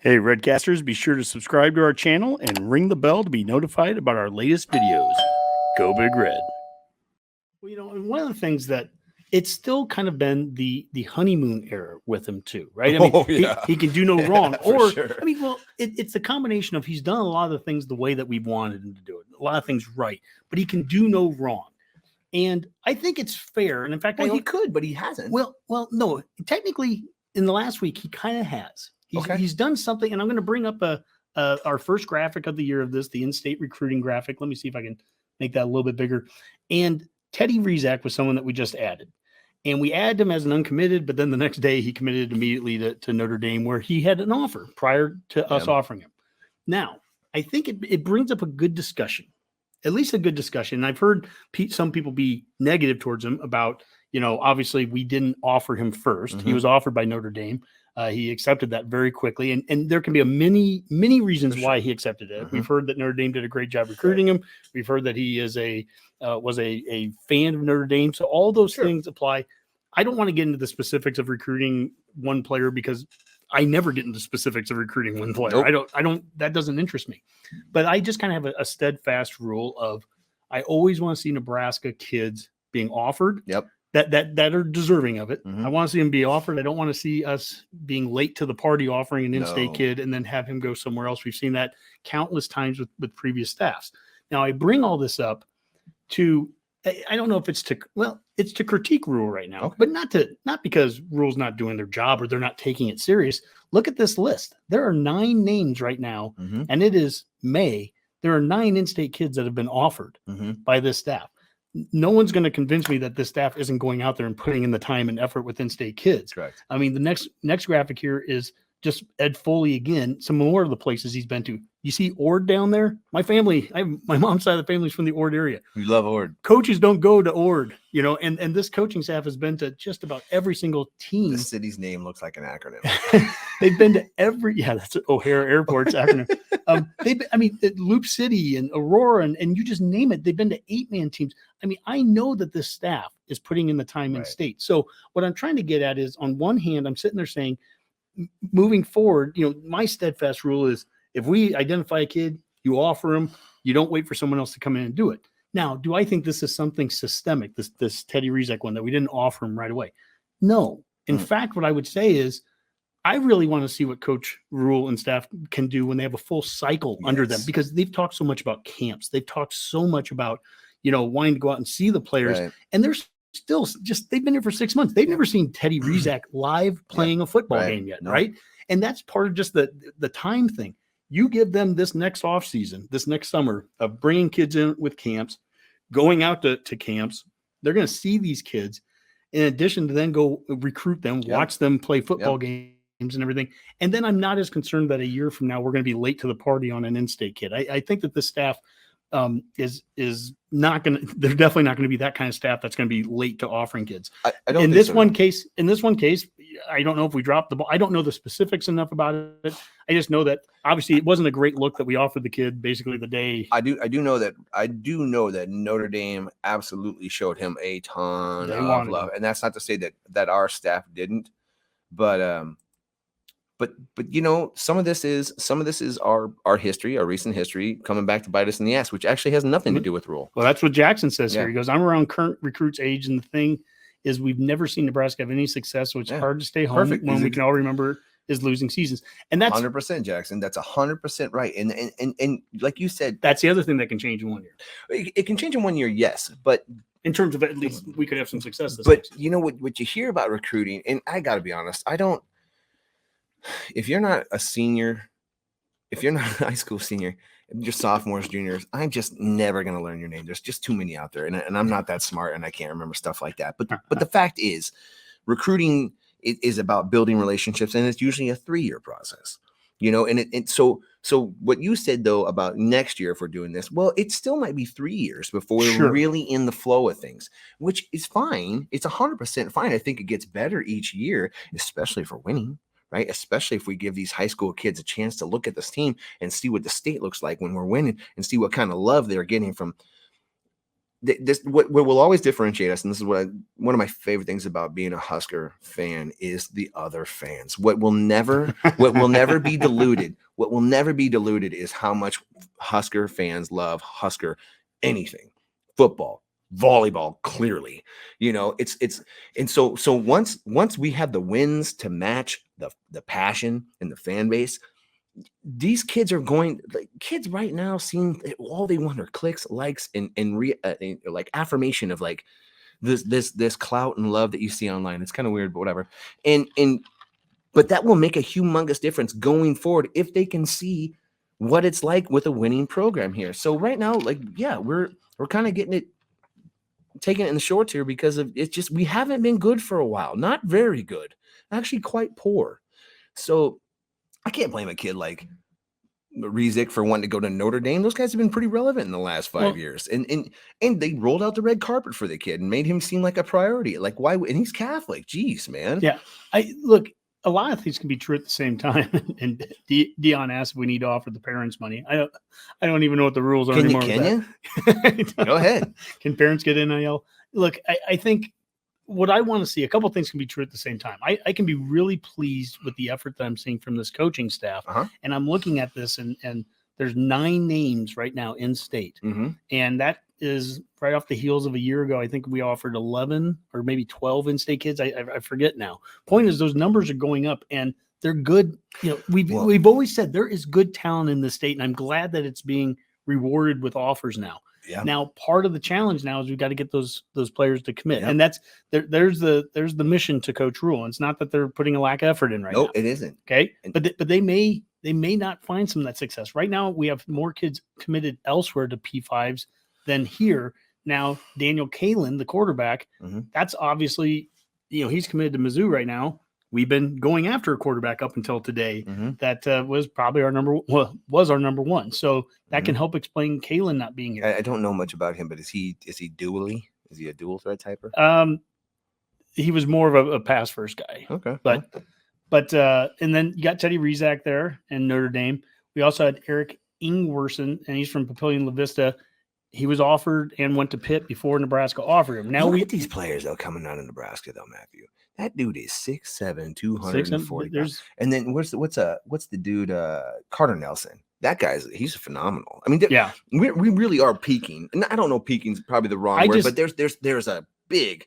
Hey, Redcasters, be sure to subscribe to our channel and ring the bell to be notified about our latest videos. Go Big Red. Well, and one of the things that it's still kind of been the honeymoon era with him too, right? I mean, he can do no wrong. Or, sure. I mean, well, it's the combination of he's done a lot of the things the way that we wanted him to do it. A lot of things right, but he can do no wrong. And I think it's fair. And in fact, he could, but he hasn't. Well, no, technically in the last week, he kind of has. He's done something, and I'm going to bring up our first graphic of the year of this, the in-state recruiting graphic. Let me see if I can make that a little bit bigger. And Teddy Rezac was someone that we just added. And we added him as an uncommitted, but then the next day he committed immediately to Notre Dame, where he had an offer prior to us offering him. Now, I think it brings up a good discussion, at least a good discussion. And I've heard some people be negative towards him about, obviously we didn't offer him first. Mm-hmm. He was offered by Notre Dame. He accepted that very quickly, and there can be many reasons why he accepted it. Mm-hmm. We've heard that Notre Dame did a great job recruiting him. We've heard that he is was a fan of Notre Dame. So all those things apply. I don't want to get into the specifics of recruiting one player because I never get into specifics of recruiting one player. Nope. I don't. That doesn't interest me. But I just kind of have a steadfast rule of I always want to see Nebraska kids being offered. Yep. That are deserving of it. Mm-hmm. I want to see him be offered. I don't want to see us being late to the party offering an in-state kid and then have him go somewhere else. We've seen that countless times with previous staffs. Now, I bring all this up to, I don't know if it's to critique Rule right now, but not because Rule's not doing their job or they're not taking it serious. Look at this list. There are 9 names right now, and it is May. There are 9 in-state kids that have been offered by this staff. No one's going to convince me that this staff isn't going out there and putting in the time and effort with in-state kids. Correct. I mean, the next graphic here is just Ed Foley again. Some more of the places he's been to. You see Ord down there? My mom's side of the family is from the Ord area. We love Ord. Coaches don't go to Ord, and this coaching staff has been to just about every single team. The city's name looks like an acronym. They've been to that's O'Hare Airport's acronym. Loop City and Aurora and you just name it. They've been to 8-man teams. I mean, I know that this staff is putting in the time in state. So what I'm trying to get at is, on one hand, I'm sitting there saying, moving forward, my steadfast rule is if we identify a kid, you offer him, you don't wait for someone else to come in and do it. Now, do I think this is something systemic, this Teddy Rezac one, that we didn't offer him right away? No. In fact, what I would say is I really want to see what Coach Rule and staff can do when they have a full cycle under them, because they've talked so much about camps. They've talked so much about, wanting to go out and see the players. And they're still they've been here for 6 months. They've never seen Teddy Rezac live playing a football game yet, right? And that's part of just the time thing. You give them this next off season, this next summer, of bringing kids in with camps, going out to camps. They're going to see these kids in addition to then go recruit them, watch them play football games and everything. And then I'm not as concerned that a year from now we're going to be late to the party on an in-state kid. I think that this staff is not going to, they're definitely not going to be that kind of staff that's going to be late to offering kids. I don't in this one case, I don't know if we dropped the ball. I don't know the specifics enough about it. I just know that obviously it wasn't a great look that we offered the kid basically the day. I do know that Notre Dame absolutely showed him a ton of love. And that's not to say that our staff didn't, but some of this is our history, our recent history coming back to bite us in the ass, which actually has nothing to do with Rule. Well, that's what Jackson says here. He goes, I'm around current recruits' age, and the thing is we've never seen Nebraska have any success, so it's hard to stay home when we can all remember is losing seasons. And that's 100%, Jackson. That's 100% right. And like you said, that's the other thing that can change in 1 year. It can change in 1 year, yes, but in terms of at least we could have some success. But you know what you hear about recruiting, and I got to be honest, if you're not a senior, if you're not a high school senior, you're sophomores, juniors, I'm just never going to learn your name. There's just too many out there. And I'm not that smart and I can't remember stuff like that. But the fact is, recruiting is about building relationships, and it's usually a 3-year process, and so what you said though about next year, if we're doing this, well, it still might be 3 years before we're really in the flow of things, which is fine. It's 100% fine. I think it gets better each year, especially for winning. Right? Especially if we give these high school kids a chance to look at this team and see what the state looks like when we're winning and see what kind of love they're getting from what will always differentiate us, and this is one of my favorite things about being a Husker fan, is the other fans. What will never be diluted. What will never be diluted is how much Husker fans love Husker anything, football, volleyball. Clearly, and so once we have the wins to match the passion and the fan base, these kids right now seem all they want are clicks, likes, and like affirmation of like this clout and love that you see online. It's kind of weird, but whatever. But that will make a humongous difference going forward if they can see what it's like with a winning program here. So right now, we're kind of taking it in the shorts here because of it's just we haven't been good for a while. Not very good, actually quite poor. So I can't blame a kid like Rezac for wanting to go to Notre Dame. Those guys have been pretty relevant in the last 5 years. And they rolled out the red carpet for the kid and made him seem like a priority. Like, why? And he's Catholic. Jeez, man. Yeah. Look, a lot of things can be true at the same time. And Dion asked if we need to offer the parents money. I don't even know what the rules are anymore. Can you? Go ahead. Can parents get NIL? Look, I think what I want to see, a couple of things can be true at the same time. I can be really pleased with the effort that I'm seeing from this coaching staff. And I'm looking at this and there's 9 names right now in state. And that is right off the heels of a year ago. I think we offered 11 or maybe 12 in-state kids. I forget now. Point is those numbers are going up and they're good. We've always said there is good talent in the state, and I'm glad that it's being rewarded with offers now. Yeah. Now, part of the challenge now is we've got to get those players to commit, and that's there's the mission to Coach Rule. It's not that they're putting a lack of effort in right now. No, it isn't. Okay, but they may not find some of that success. Right now, we have more kids committed elsewhere to P5s than here. Now, Daniel Kalen, the quarterback, that's obviously he's committed to Mizzou right now. We've been going after a quarterback up until today. That was probably our number one. So that can help explain Kalen not being here. I don't know much about him, but is he dually? Is he a dual threat typer? He was more of a pass first guy. Okay. But and then you got Teddy Rezac there and Notre Dame. We also had Eric Ingwerson, and he's from Papillion La Vista. He was offered and went to Pitt before Nebraska offered him. Now look at these players though coming out of Nebraska though, Matthew. That dude is 6'7", 240 pounds. And then what's the dude Carter Nelson? That he's phenomenal. I mean, we really are peaking. And I don't know, peaking is probably the wrong word, but there's a big.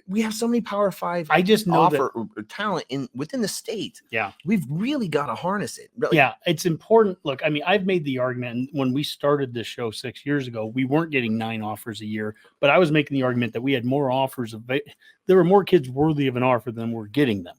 We have so many Power 5. I just know offer talent within the state. Yeah, we've really got to harness it. Really. Yeah, it's important. Look, I mean, I've made the argument when we started this show 6 years ago, we weren't getting 9 offers a year, but I was making the argument that we had more offers. There were more kids worthy of an offer than we're getting them.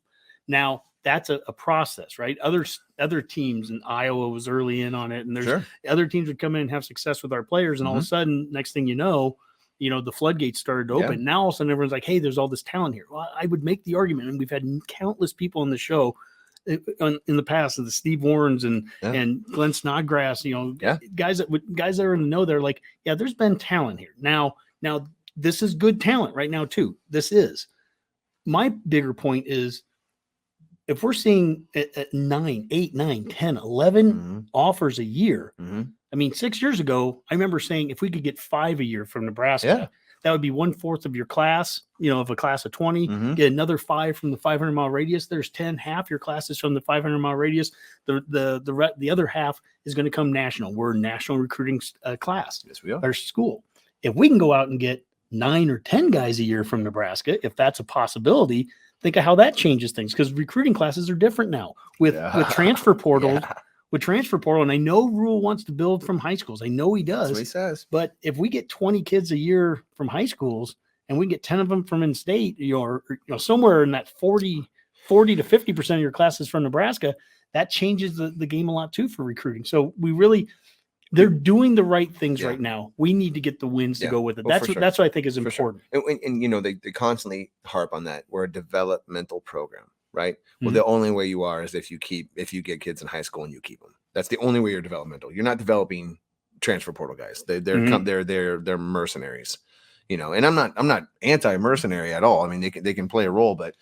Now that's a process, right? Other teams in Iowa was early in on it, and there's other teams would come in and have success with our players, and all of a sudden, next thing you know, the floodgates started to open. Now all of a sudden everyone's like, hey, there's all this talent here. Well, I would make the argument, and we've had countless people on the show in the past, the Steve Warrens and Glenn Snodgrass, guys that are in the know, they're like, yeah, there's been talent here. Now this is good talent right now too. This is. My bigger point is if we're seeing 9, 8, 9, 10, 11 offers a year, I mean, 6 years ago, I remember saying if we could get 5 a year from Nebraska, that would be 1/4 of your class, of a class of 20, get another 5 from the 500-mile radius. There's 10, half your classes from the 500-mile radius. The other half is going to come national. We're a national recruiting class. Yes, we are. Our school. If we can go out and get 9 or 10 guys a year from Nebraska, if that's a possibility, think of how that changes things, because recruiting classes are different now with transfer portals. With transfer portal, and I know Rule wants to build from high schools. I know he does. That's what he says. But if we get 20 kids a year from high schools and we get 10 of them from in-state, or somewhere in that 40 to 50% of your classes from Nebraska, that changes the game a lot too for recruiting. So they're doing the right things right now. We need to get the wins to go with it. That's what I think is important. And they constantly harp on that. We're a developmental program. Right. Well, the only way you are is if you get kids in high school and you keep them. That's the only way you're developmental. You're not developing transfer portal guys. They're mercenaries, And I'm not anti-mercenary at all. I mean, they can play a role, but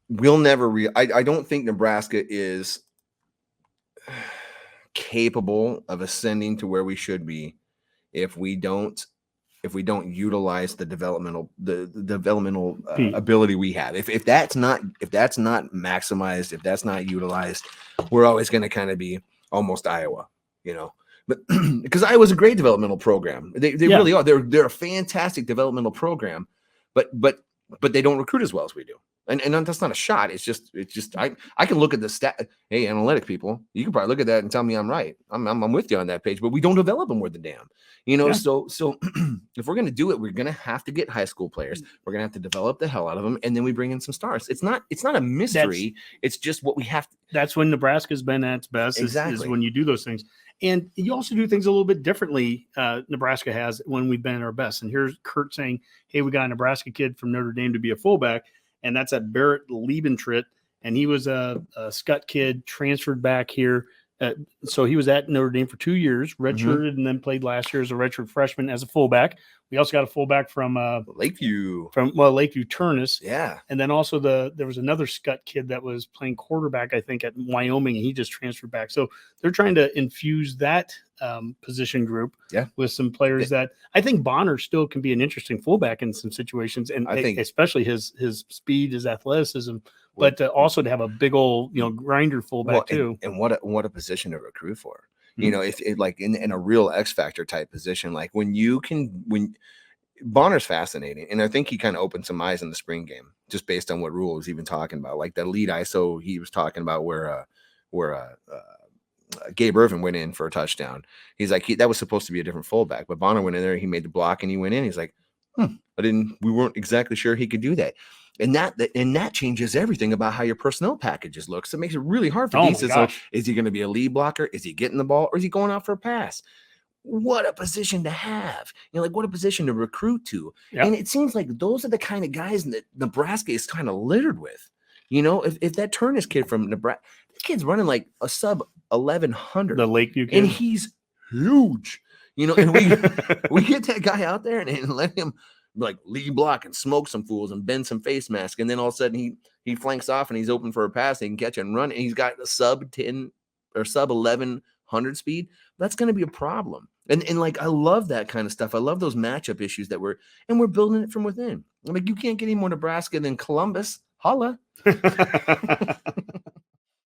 we'll never. I don't think Nebraska is capable of ascending to where we should be if we don't utilize the developmental Pete. ability we have. If that's not maximized, if that's not utilized, we're always going to kind of be almost Iowa, But because Iowa's a great developmental program, they really are. They're a fantastic developmental program, but they don't recruit as well as we do. And that's not a shot. It's just I can look at the stat. Hey, analytic people, you can probably look at that and tell me I'm right. I'm with you on that page, but we don't develop them worth the damn. So if we're gonna do it, we're gonna have to get high school players. We're gonna have to develop the hell out of them, and then we bring in some stars. It's not a mystery. It's just what we have to. That's when Nebraska's been at its best. Exactly. Is when you do those things. And you also do things a little bit differently. Nebraska has when we've been at our best. And here's Kurt saying, "Hey, we got a Nebraska kid from Notre Dame to be a fullback." And that's at Barret Liebentritt, and he was a Skutt kid, transferred back here. So he was at Notre Dame for 2 years, redshirted, and then played last year as a redshirt freshman as a fullback. We also got a fullback from Lakeview. Lakeview Ternus. Yeah. And then also there was another Skutt kid that was playing quarterback, I think, at Wyoming, and he just transferred back. So they're trying to infuse that position group with some players that I think Bonner still can be an interesting fullback in some situations, and I think especially his speed, his athleticism, but also to have a big old grinder fullback too. And what a position to recruit for. If it, like in a real X factor type position, like when Bonner's fascinating, and I think he kind of opened some eyes in the spring game just based on what Rule was even talking about, like that lead ISO he was talking about where Gabe Irvin went in for a touchdown. He's like that was supposed to be a different fullback, but Bonner went in there, he made the block, and he went in. He's like, we weren't exactly sure he could do that. And that changes everything about how your personnel packages look. So it makes it really hard for defense. So is he going to be a lead blocker? Is he getting the ball, or is he going out for a pass? What a position to have. What a position to recruit to. Yep. And it seems like those are the kind of guys that Nebraska is kind of littered with. If that Ternus kid from Nebraska, the kid's running like a sub 1100. The Lakeview kid. And he's huge. And we get that guy out there and let him like lead block and smoke some fools and bend some face mask, and then all of a sudden he flanks off and he's open for a pass. He can catch and run, and he's got a sub 10 or sub 1100 speed. That's going to be a problem. And like I love that kind of stuff. I love those matchup issues that we're building it from within. I'm like, you can't get any more Nebraska than Columbus. Holla.